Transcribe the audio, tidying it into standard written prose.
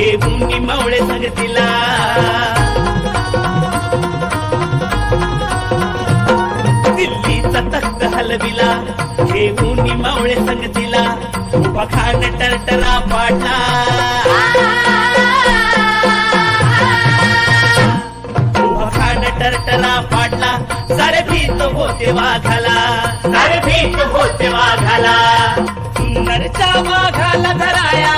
घेऊन निमावळे संगतीला दिल्लीचा तख्त हलविला घेऊन निमावळे संगतीला उभा खान टरटरा पाडला उभा खान टरटरा पाडला सारे भीत होते वाघाला सारे भीत होते वाघाला सुंदरच्या वाघाला धराया